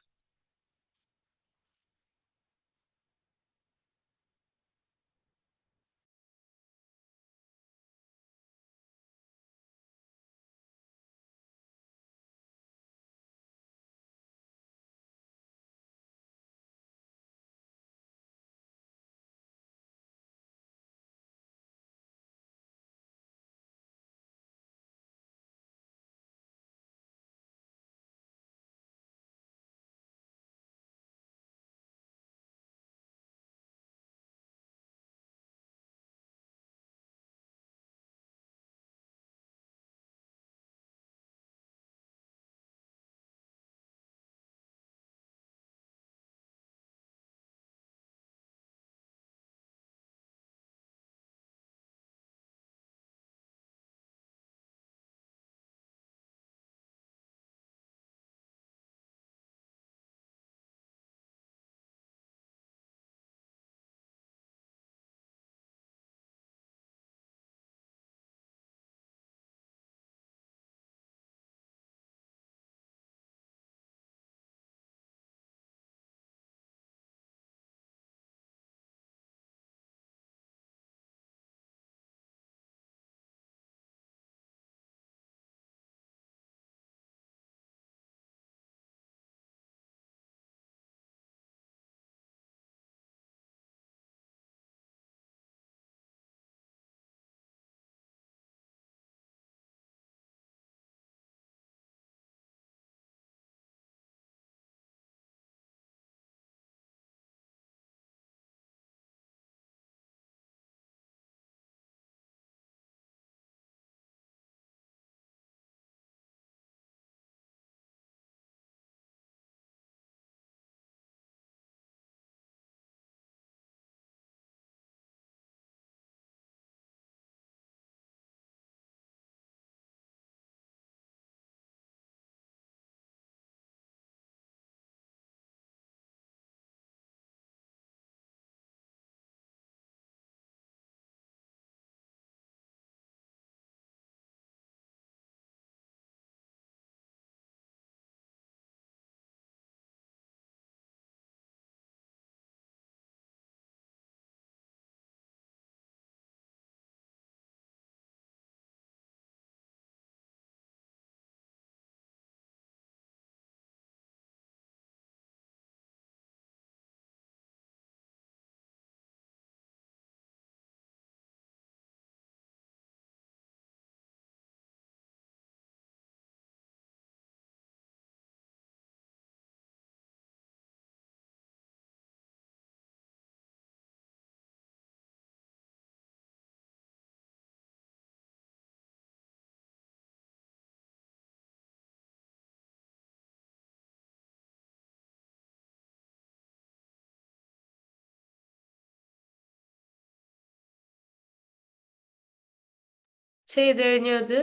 ചെയ്ത് കഴിഞ്ഞോ അത്?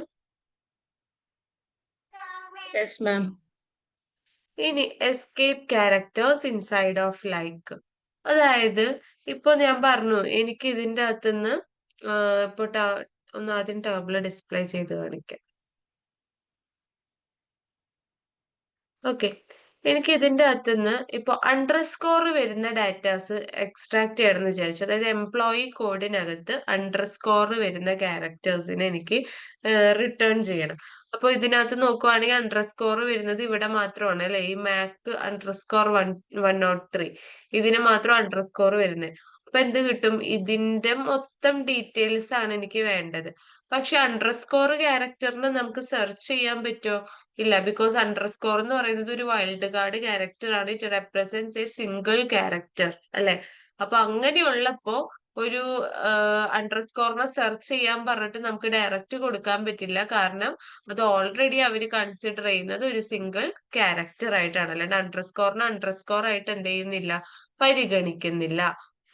Yes ma'am. ഇനി escape characters inside of like. അതായത് ഇപ്പൊ ഞാൻ പറഞ്ഞു എനിക്ക് ഇതിന്റെ അകത്തുനിന്ന് ഇപ്പൊ ഒന്ന് ആദ്യം ടേബിള് ഡിസ്പ്ലേ ചെയ്ത് കാണിക്കാം. ഓക്കെ, എനിക്ക് ഇതിന്റെ അകത്തുനിന്ന് ഇപ്പൊ അണ്ടർസ്കോർ വരുന്ന ഡാറ്റാസ് എക്സ്ട്രാക്ട് ചെയ്യണമെന്ന് വിചാരിച്ചു. അതായത് എംപ്ലോയി കോഡിനകത്ത് അണ്ടർസ്കോർ വരുന്ന ക്യാരക്ടേഴ്സിനെ എനിക്ക് റിട്ടേൺ ചെയ്യണം. അപ്പൊ ഇതിനകത്ത് നോക്കുവാണെങ്കിൽ അണ്ടർസ്കോർ വരുന്നത് ഇവിടെ മാത്രമാണ് അല്ലെ, ഈ മാക് അണ്ടർസ്കോർ 103 ഇതിന് മാത്രം അണ്ടർസ്കോർ വരുന്നത്. അപ്പൊ എന്ത് കിട്ടും? ഇതിന്റെ മൊത്തം ഡീറ്റെയിൽസ് ആണ് എനിക്ക് വേണ്ടത്. പക്ഷെ അണ്ടർസ്കോർ ക്യാരക്ടറിന് നമുക്ക് സെർച്ച് ചെയ്യാൻ പറ്റുമോ? ഇല്ല, ബിക്കോസ് അണ്ടർസ്കോർ എന്ന് പറയുന്നത് ഒരു വൈൽഡ് കാർഡ് ക്യാരക്ടർ ആണ്. It represents A single character അല്ലെ. അപ്പൊ അങ്ങനെയുള്ളപ്പോ ഒരു അണ്ടർസ്കോറിനെ സെർച്ച് ചെയ്യാൻ പറഞ്ഞിട്ട് നമുക്ക് ഡയറക്റ്റ് കൊടുക്കാൻ പറ്റില്ല. കാരണം അത് ഓൾറെഡി അവർ കൺസിഡർ ചെയ്യുന്നത് ഒരു സിംഗിൾ ക്യാരക്ടർ ആയിട്ടാണ്. അല്ലാണ്ട് അണ്ടർസ്കോറിനെ അണ്ടർസ്കോർ ആയിട്ട് എന്ത് ചെയ്യുന്നില്ല, പരിഗണിക്കുന്നില്ല.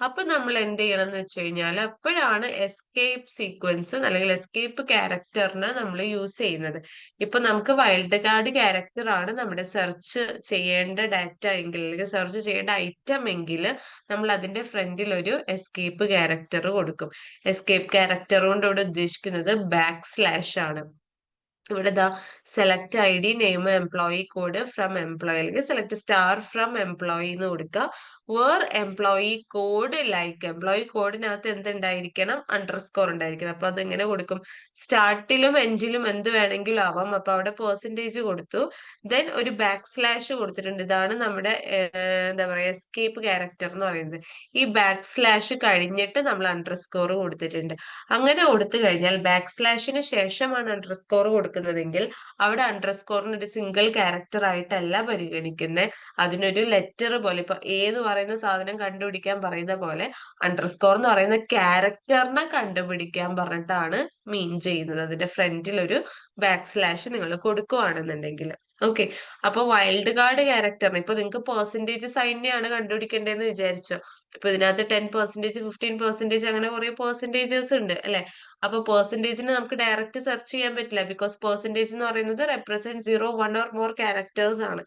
അപ്പൊ നമ്മൾ എന്ത് ചെയ്യണം എന്ന് വെച്ച് കഴിഞ്ഞാൽ അപ്പോഴാണ് എസ്കേപ്പ് സീക്വൻസ് അല്ലെങ്കിൽ എസ്കേപ്പ് ക്യാരക്ടറിനെ നമ്മൾ യൂസ് ചെയ്യുന്നത്. ഇപ്പൊ നമുക്ക് വൈൽഡ് കാർഡ് ക്യാരക്ടർ ആണ് നമ്മുടെ സെർച്ച് ചെയ്യേണ്ട ഡാറ്റ എങ്കിൽ, അല്ലെങ്കിൽ സെർച്ച് ചെയ്യേണ്ട ഐറ്റം എങ്കിൽ നമ്മൾ അതിന്റെ ഫ്രണ്ടിൽ ഒരു എസ്കേപ്പ് ക്യാരക്ടർ കൊടുക്കും. എസ്കേപ്പ് ക്യാരക്ടർ കൊണ്ട് ഇവിടെ ഉദ്ദേശിക്കുന്നത് ബാക്ക് സ്ലാഷ് ആണ്. ഇവിടെ ദാ select I D name employee code from employee, അല്ലെങ്കിൽ സെലക്ട് സ്റ്റാർ ഫ്രം എംപ്ലോയി എന്ന് കൊടുക്കുക. Where employee code like, employee കോഡിനകത്ത് എന്തുണ്ടായിരിക്കണം? അണ്ടർസ്കോർ ഉണ്ടായിരിക്കണം. അപ്പൊ അതെങ്ങനെ കൊടുക്കും? സ്റ്റാർട്ടിലും എൻഡിലും എന്ത് വേണമെങ്കിലും ആവാം. അപ്പൊ അവിടെ പെർസെന്റേജ് കൊടുത്തു, ദെൻ ഒരു ബാക്ക് സ്ലാഷ് കൊടുത്തിട്ടുണ്ട്. ഇതാണ് നമ്മുടെ എന്താ പറയാ എസ്കേപ്പ് ക്യാരക്ടർ എന്ന് പറയുന്നത്. ഈ ബാക്ക് സ്ലാഷ് കഴിഞ്ഞിട്ട് നമ്മൾ അണ്ടർസ്കോർ കൊടുത്തിട്ടുണ്ട്. അങ്ങനെ കൊടുത്തു കഴിഞ്ഞാൽ ബാക്ക് സ്ലാഷിന് ശേഷമാണ് അണ്ടർസ്കോർ കൊടുക്കുന്നതെങ്കിൽ അവിടെ അണ്ടർസ്കോറിന് ഒരു സിംഗിൾ ക്യാരക്ടർ ആയിട്ടല്ല പരിഗണിക്കുന്നത്. അതിനൊരു ലെറ്റർ പോലെ, ഇപ്പൊ ഏത് പറയുന്ന സാധനം കണ്ടുപിടിക്കാൻ പറയുന്ന പോലെ അണ്ടർസ്കോർ എന്ന് പറയുന്ന ക്യാരക്ടറിനെ കണ്ടുപിടിക്കാൻ പറഞ്ഞിട്ടാണ് മീൻ ചെയ്യുന്നത്. അതിന്റെ ഫ്രണ്ടിൽ ഒരു ബാക്ക് സ്ലാഷ് നിങ്ങൾ കൊടുക്കുവാണെന്നുണ്ടെങ്കിൽ. ഓക്കെ, അപ്പൊ വൈൽഡ് കാർഡ് ക്യാരക്ടറിന് ഇപ്പൊ നിങ്ങൾക്ക് പെർസെന്റേജ് സൈനെയാണ് കണ്ടുപിടിക്കേണ്ടതെന്ന് വിചാരിച്ചോ. ഇപ്പൊ ഇതിനകത്ത് 10%, 15% അങ്ങനെ കുറെ പെർസെന്റേജസ് ഉണ്ട് അല്ലെ. അപ്പൊ പെർസെന്റേജിന് നമുക്ക് ഡയറക്റ്റ് സെർച്ച് ചെയ്യാൻ പറ്റില്ല, ബിക്കോസ് പെർസെന്റേജ് എന്ന് പറയുന്നത് റെപ്രസെന്റ് 0, 1 ഓർ മോർ ക്യാരക്ടേഴ്സ് ആണ്.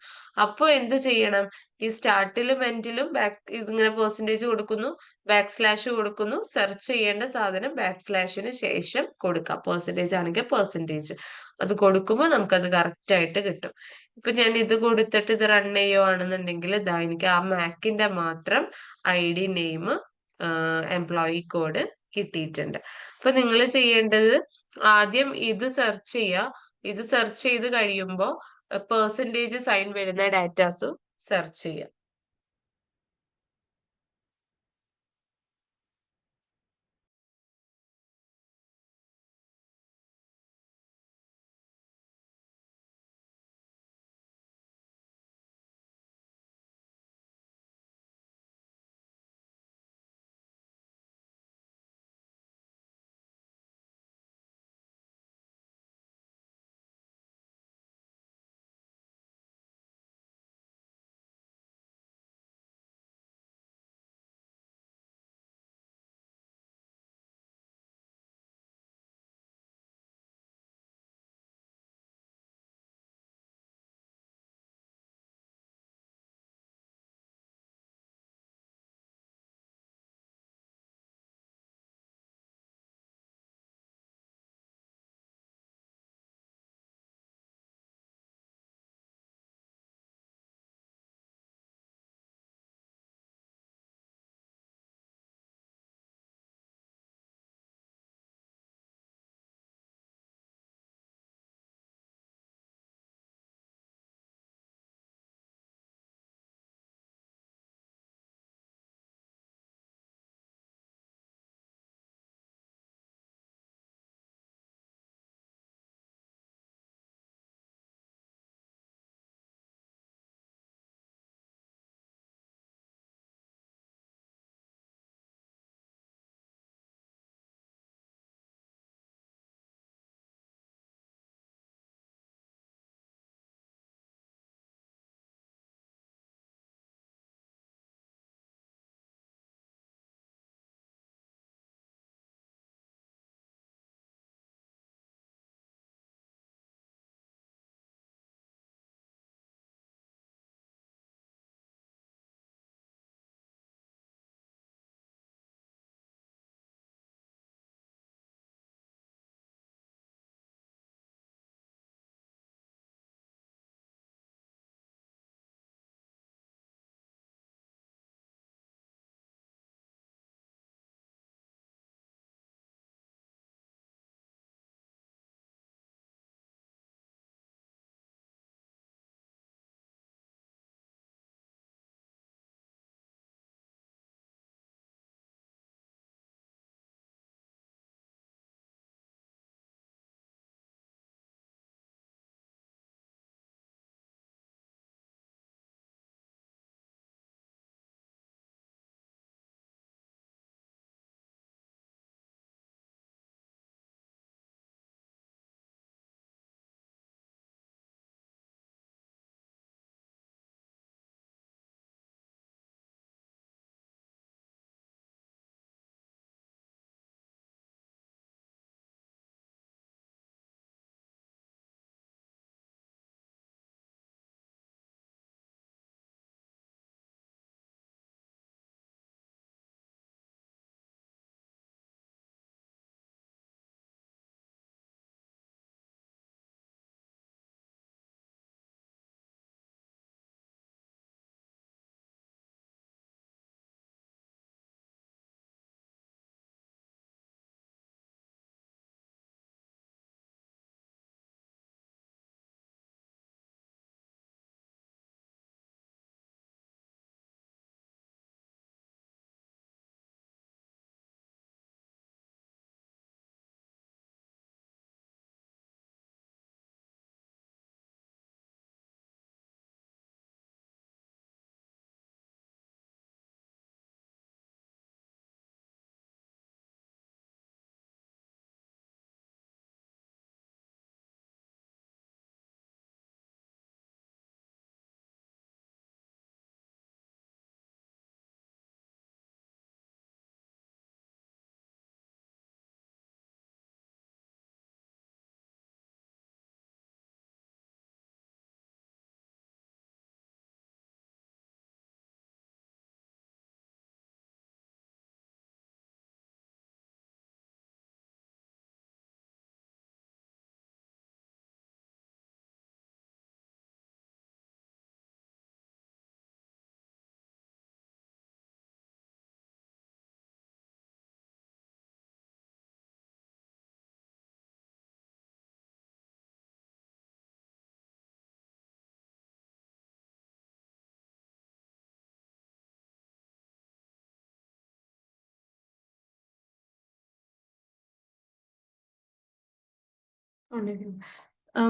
അപ്പൊ എന്ത് ചെയ്യണം? ഈ സ്റ്റാർട്ടിലും എൻഡിലും ബാക്ക് ഇതിങ്ങനെ പെർസെന്റേജ് കൊടുക്കുന്നു, ബാക്ക് സ്ലാഷ് കൊടുക്കുന്നു. സെർച്ച് ചെയ്യേണ്ട സാധനം ബാക്ക് സ്ലാഷിന് ശേഷം കൊടുക്കാം. പെർസെന്റേജ് ആണെങ്കിൽ പെർസെന്റേജ് അത് കൊടുക്കുമ്പോൾ നമുക്കത് കറക്റ്റ് ആയിട്ട് കിട്ടും. ഇപ്പൊ ഞാൻ ഇത് കൊടുത്തിട്ട് ഇത് റൺ ചെയ്യുവാണെന്നുണ്ടെങ്കിൽ ഇതാ എനിക്ക് ആ മാക്കിന്റെ മാത്രം ID നെയിം എംപ്ലോയി കോഡ് കിട്ടിയിട്ടുണ്ട്. അപ്പൊ നിങ്ങൾ ചെയ്യേണ്ടത് ആദ്യം ഇത് സെർച്ച് ചെയ്യുക. ഇത് സെർച്ച് ചെയ്ത് കഴിയുമ്പോൾ പെർസെന്റേജ് സൈൻ വരുന്ന ഡാറ്റാസും സെർച്ച് ചെയ്യുക.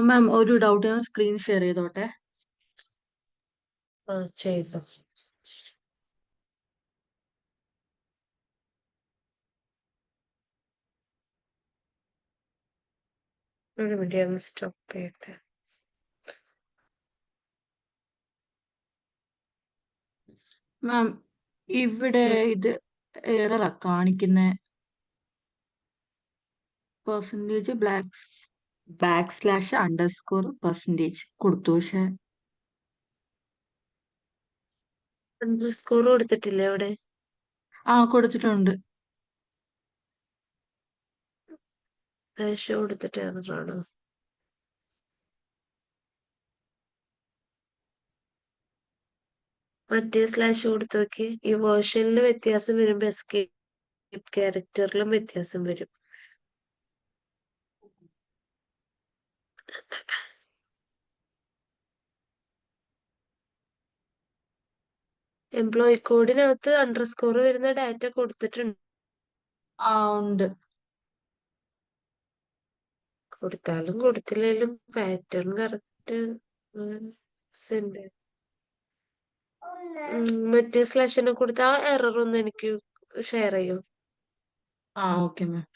മാം ഒരു ഡൗട്ട്, ഞാൻ സ്ക്രീൻ ഷെയർ ചെയ്തോട്ടെ. ആ ചെയ്തു. ഒരു മിനിറ്റ് ഒന്ന് സ്റ്റോപ്പ് ചെയ്യട്ടെ. മാം ഇവിടെ ഉം. ഇത് എററാ കാണിക്കുന്ന പെർസെൻറ്റേജ് /_% കൊടുത്തു, പക്ഷെ സ്കോർ കൊടുത്തിട്ടില്ലേ അവിടെ? കൊടുത്തിട്ടുണ്ട്. ഡാഷ് കൊടുത്തിട്ട് എററാണോ? മറ്റേ സ്ലാഷ് കൊടുത്തു നോക്കി. ഈ വേർഷനിൽ വ്യത്യാസം വരുമ്പോ എസ്കേപ്പ് ക്യാരക്ടറിലും വ്യത്യാസം വരും. എംപ്ലോയി കോഡിനകത്ത് അണ്ടർസ്കോർ വരുന്ന ഡാറ്റ കൊടുത്തിട്ടുണ്ട്. ഉണ്ട്. കൊടുത്താലും കൊടുത്തില്ലേലും പാറ്റേൺ കറക്റ്റ്. മറ്റേ സ്ലാഷിനെ കൊടുത്ത ആ എറർ ഒന്ന് എനിക്ക് ഷെയർ ചെയ്യൂ. Okay ma'am.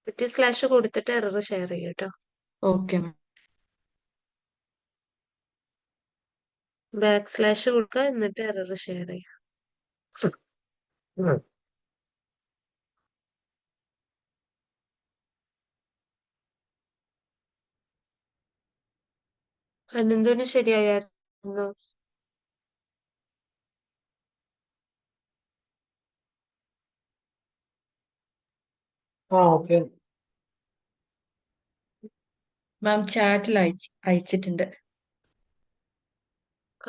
മറ്റേ സ്ലാഷ് കൊടുത്തിട്ട് എറർ ഷെയർ ചെയ്യൂ കേട്ടോ. Okay ma'am. // കൊടുക്കുക, എന്നിട്ട് എറർ ഷെയർ ചെയ്യാം. അനന്തന് ശരിയായിരുന്നു. ഓക്കെ. മാം ചാറ്റിൽ അയച്ചിട്ടുണ്ട്.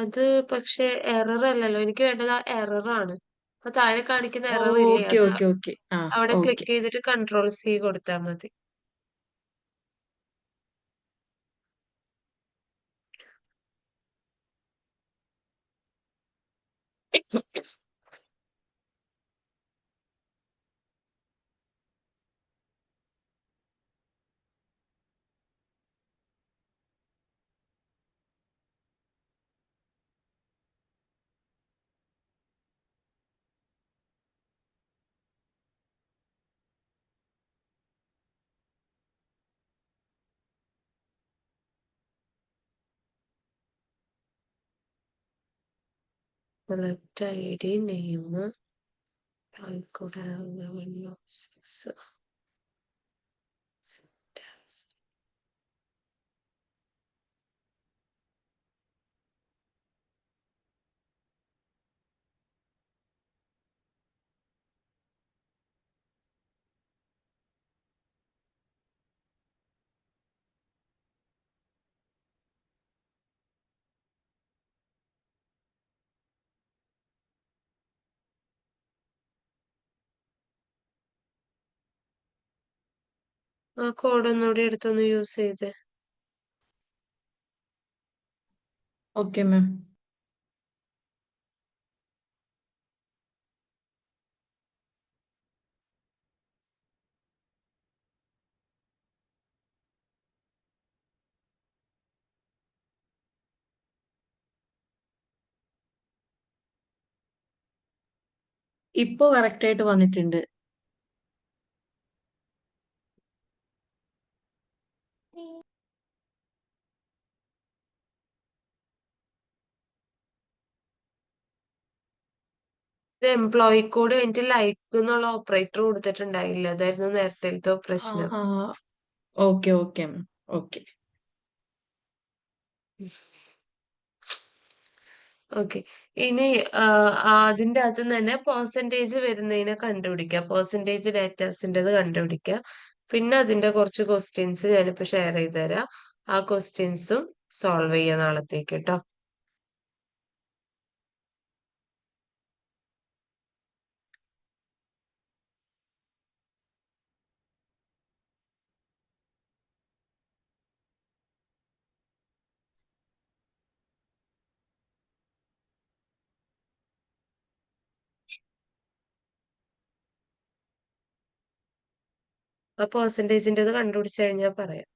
അത് പക്ഷെ എറർ അല്ലല്ലോ, എനിക്ക് വേണ്ടത് ആ എറർ ആണ്. അപ്പൊ താഴെ കാണിക്കുന്ന എറർ ഇല്ലേ, ഓക്കെ അത് ഓക്കെ ഓക്കെ. അവിടെ ഓക്കെ. ക്ലിക്ക് ചെയ്തിട്ട് Ctrl+C കൊടുത്താൽ മതി. സെലക്ട് ID നെയിം ആയിക്കോട്ടെ. ആ കോഡ് ഒന്നുകൂടി എടുത്തൊന്ന് യൂസ് ചെയ്തേ. Okay ma'am. ഇപ്പൊ കറക്റ്റ് ആയിട്ട് വന്നിട്ടുണ്ട്. ഇത് എംപ്ലോയി കോഡ് കഴിഞ്ഞിട്ട് ലൈക്ക് എന്നുള്ള ഓപ്പറേറ്റർ കൊടുത്തിട്ടുണ്ടായില്ല, അതായിരുന്നു നേരത്തെ പ്രശ്നം. Okay okay ma'am. Okay. Okay. ഇനി അതിന്റെ അകത്ത് തന്നെ പെർസെൻറ്റേജ് വരുന്നതിനെ കണ്ടുപിടിക്കുക, പെർസെൻറ്റേജ് ഡാറ്റാസിൻ്റെത് കണ്ടുപിടിക്കുക. പിന്നെ അതിന്റെ കുറച്ച് ക്വസ്റ്റ്യൻസ് ഞാനിപ്പോ ഷെയർ ചെയ്ത് തരാം. ആ ക്വസ്റ്റ്യൻസും സോൾവ് ചെയ്യാം നാളത്തേക്ക് കേട്ടോ. ആ പെർസെൻറ്റേജിൻ്റെത് കണ്ടുപിടിച്ച് കഴിഞ്ഞാൽ പറയാം.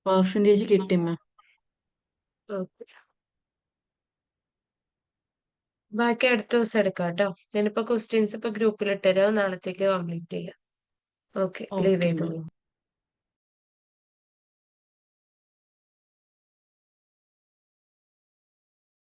പെർസെന്റേജ് കിട്ടി മാം. ഓക്കെ. ബാക്കി അടുത്ത ദിവസം എടുക്കാം കേട്ടോ. ഞാനിപ്പോ ക്വസ്റ്റ്യൻസ് ഇപ്പൊ ഗ്രൂപ്പിൽ ഇട്ടുതരാം, നാളത്തേക്ക് കംപ്ലീറ്റ് ചെയ്യാം. Okay, leave okay ma'am. ചെയ്തോളൂ.